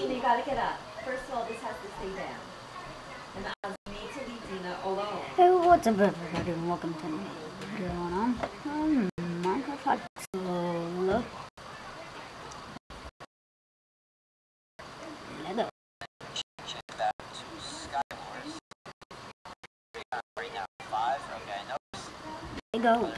You gotta get up. First of all, this has to stay down. And I need to leave Dina alone. Hey, what's up everybody and welcome to another video on Minecraft Lego. Lego.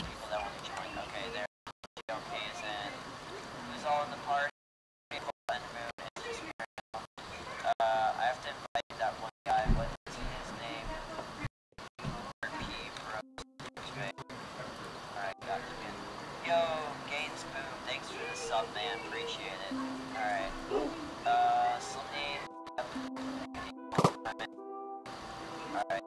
Sub man, appreciate it. Alright. Slimney. Alright,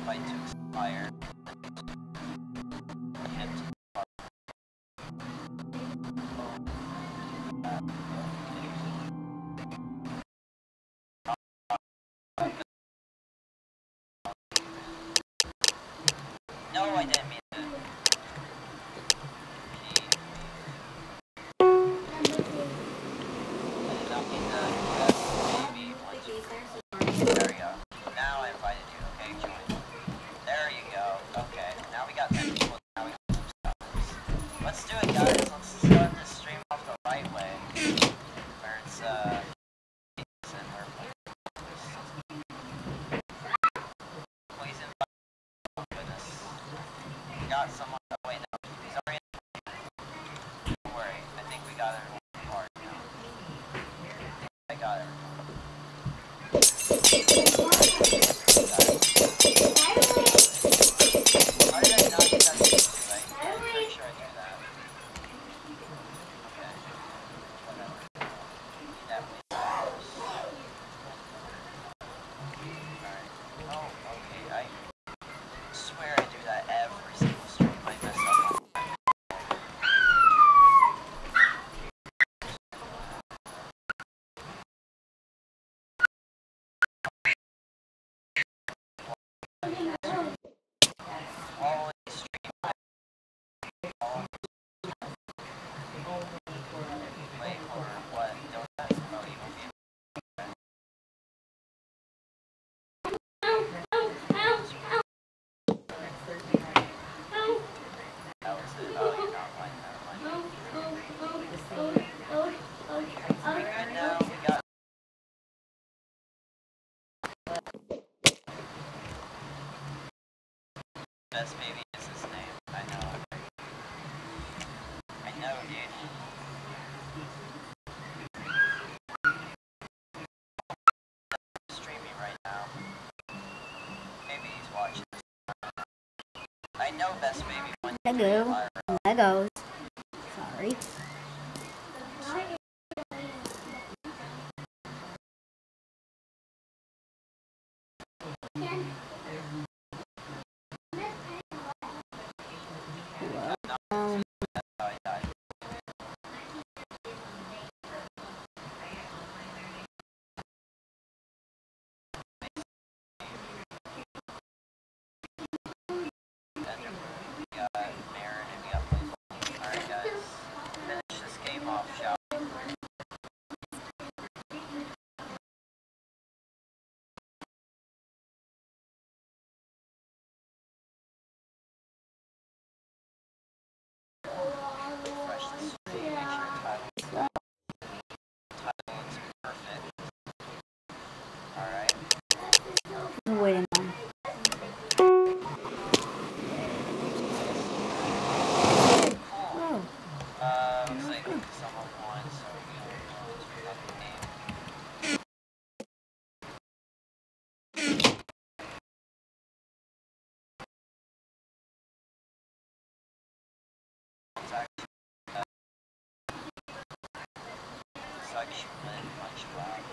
Fight to expire. No, I didn't mean to. There we go. Now I invited you. Okay, join. There you go. Okay, now we got 10 people. Now we got 2 subs. Let's do it, guys. Let's start this stream off the right way. Where it's, please invite. Oh, goodness. We got someone. Oh, wait, no. He's already. Don't worry. I think we got everyone hard now. I got everyone. Best baby is his name. I know. I know, dude. Streaming right now. Maybe he's watching. I know Best Baby one. Legos. Sorry. Alright guys, finish Someone won, so we don't know it's another game. It's actually, it's actually really much loud.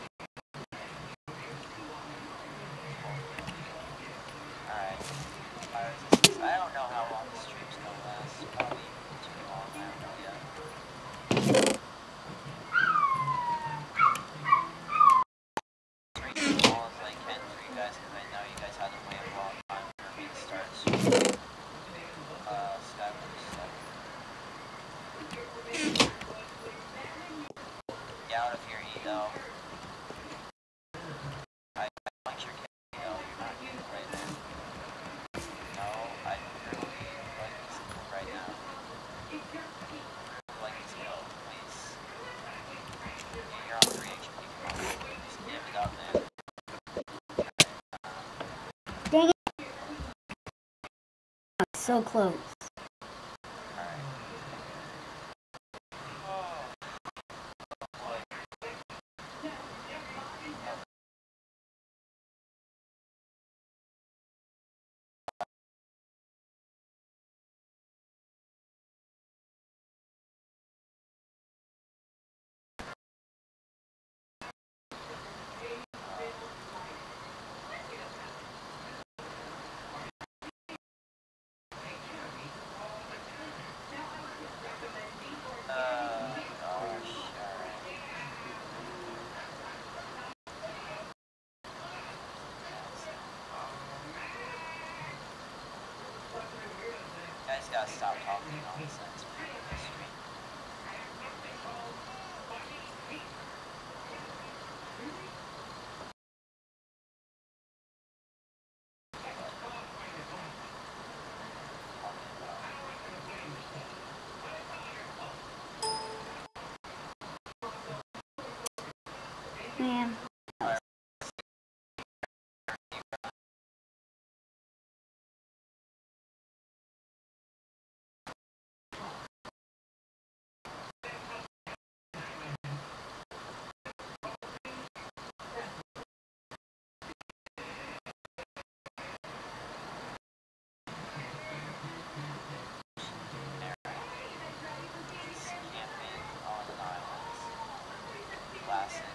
Alright. I don't know how long the stream's gonna last. Probably too long, I don't know yet. As small as I can for you guys, because I know you guys had to wait a long time for me to start streaming. Skyward stuff. Get out of here, Edo. I want your kid, Edo. You're not getting right now. No, I really like this kill right now. Really like this kill, please. Yeah, you're on 3 HP. Come on. Just give it up, man. Dang it! So close. Alright. Gosh, alright. You guys gotta stop talking nonsense, man. This stream. Man. Camping on an island. Classic.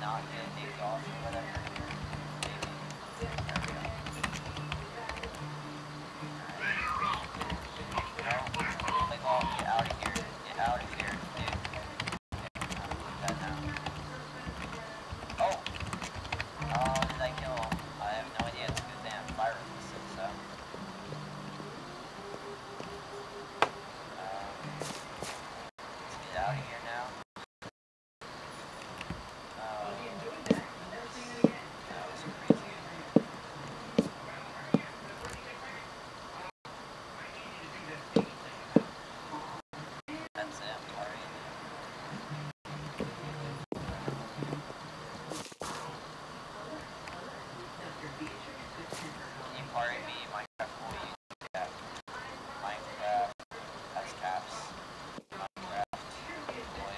not get kicked off or whatever. Maybe. There we go. No, click off, get out of here. Get out of here, dude. Okay, I'm gonna put that down. Oh! Oh, did I kill him? I have no idea. It's a good damn fire resistant, so. Let's get out of here now. Oh, that was crazy. That's it, I'm sorry. Can you party me, Minecraft boy? Yeah. Minecraft has caps. Minecraft boy.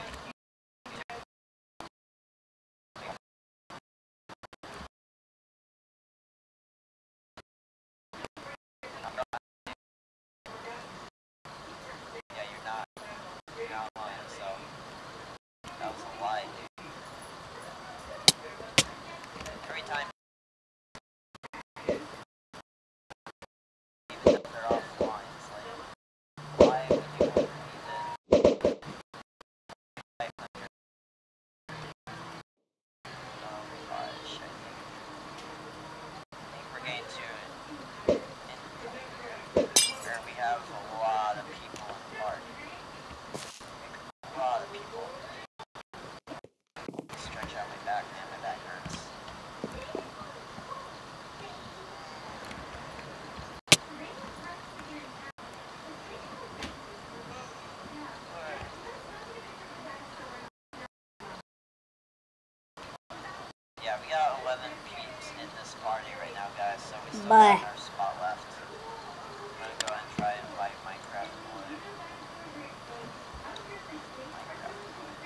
I'm not. Yeah, you're not. You're not lying, so. That was a lie, dude. Every time. Even if they're offline, it's like, why would you want to read it? Oh my gosh, I think we're getting to it. Where we have a lot of people in the park. A lot of people. Stretch out my back, man, my back hurts. Yeah, we got 11 peeps in this party right now, guys, so we still Bye. got our spot left. I'm gonna go ahead and try and invite Minecraft boy. Minecraft boy.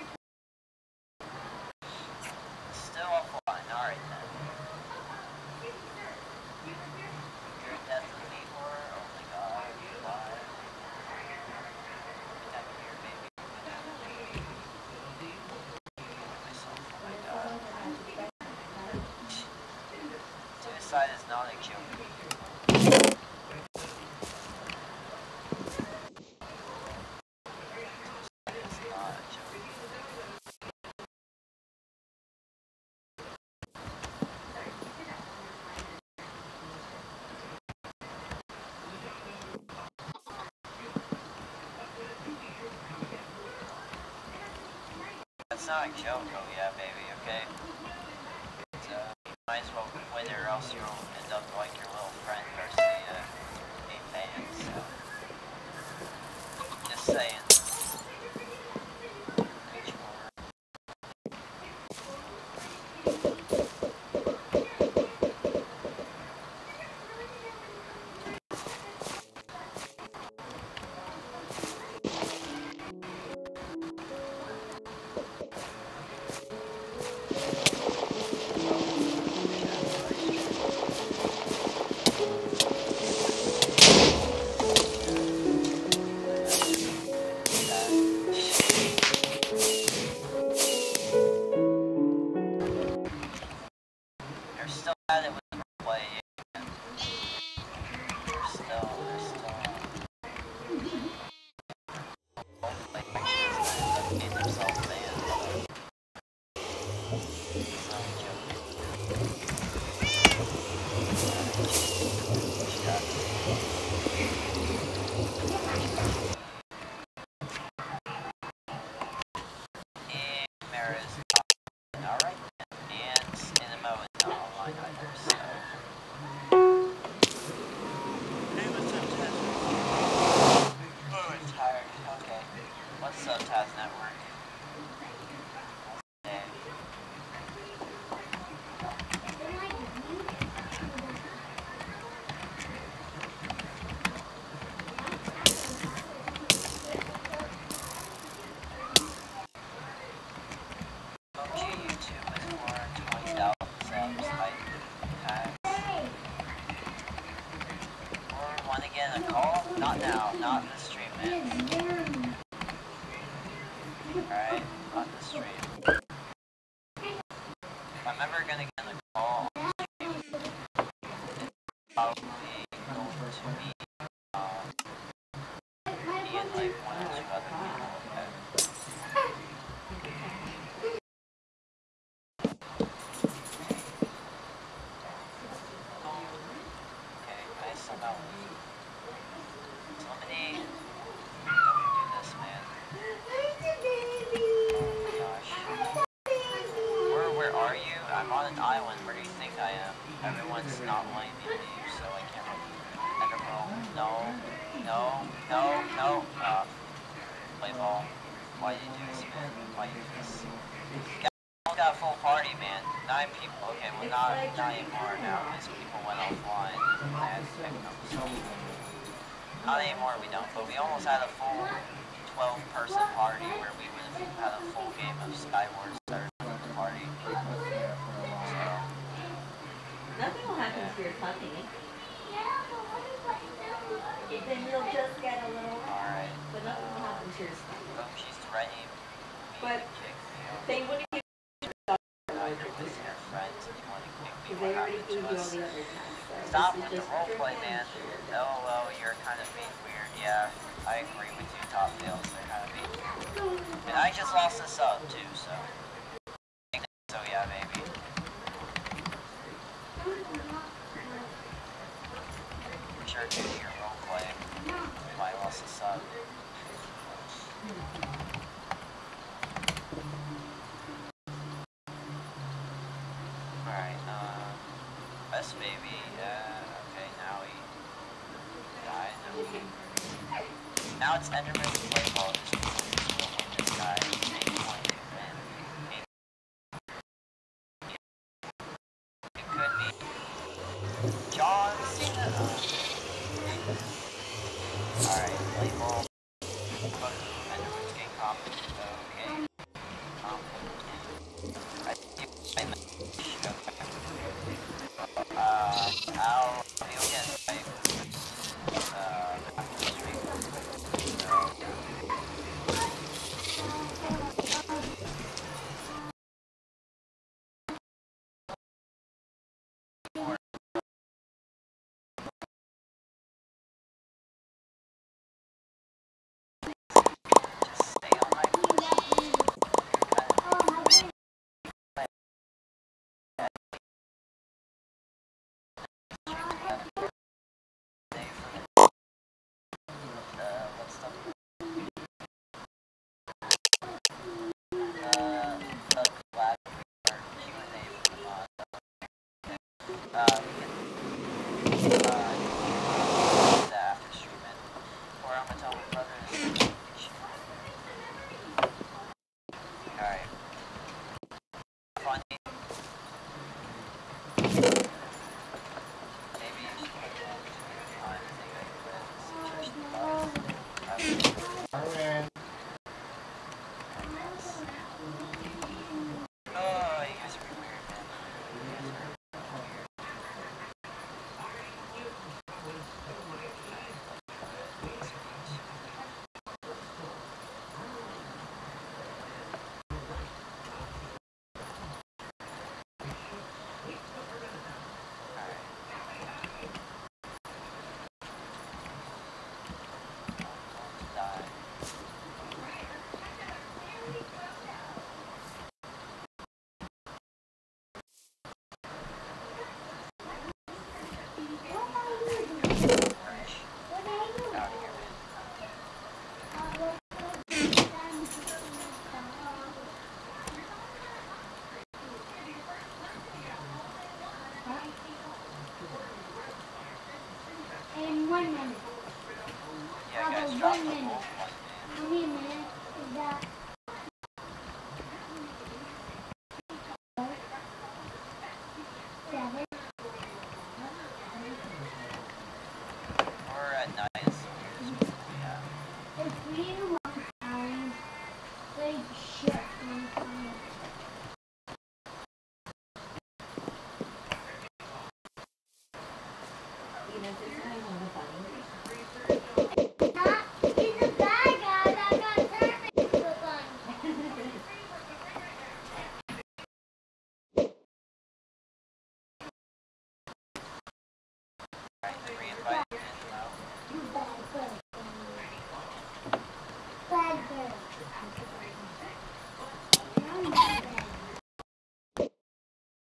Still offline, alright then. You're death of me, horror? Oh my god, why? Get out of here, baby. Get out of here. Myself, oh my god. Suicide is not a joke. It's not a joke. That's not a joke, oh yeah, baby, okay? So, you might as well quit or else you'll end up like your little friend Garcia being banned, so. Just saying. Reach forward. They're still at it with the play. They're still like getting themselves banned. It's not a joke. And Mara's not alright. And Cinema is not online either, so. Hey, what's up, Taz? Oh, I'm tired. Okay. What's up, Taz Network? Hey. OG YouTube is more 20,000 subs, like, Taz. Or wanna get a call? Not now, not in the stream, man. Alright, not in the stream. going to be me and like one or two other people. Okay, I somehow somebody let me do this, man. Oh my gosh. Where are you? I'm on an island. Where do you think I am? Everyone's not wanting me to leave, so I can't really Enderpearl. No. Play ball. Why do you do this, man? Why do you do this? We got a full party, man. 9 people. Okay, well not anymore now, because people went offline. And I had to pick them up, so. Not anymore, we don't, but we almost had a full 12-person party where we would have had a full game of Skywars party. So, Nothing will happen to your puppy. Then you'll just get a little, alright. but nothing will happen to your stuff. Oh, she's threatening me But to kick me. they wouldn't give Either with your friends if you want to kick me, because what they already happened gave to you all us? the other times. So Stop this with is the just roleplay, man. LOL, you're kind of being weird. Yeah, I agree with you, Top Tails. They're kind of being weird. And I just lost a sub, too, so. So, yeah, baby. For sure, due to your roleplay, I lost a sub. Alright, best baby, okay, now he died. Now it's Enderman's play ball. This guy is going to win. It could be John Cena. Alright, play ball. Enderman's getting confident. Okay. I'll get after the stream. Just stay on my In 1 minute. Yeah, guys, Although drop 1 the minute. wolf one, man. How many minutes is that?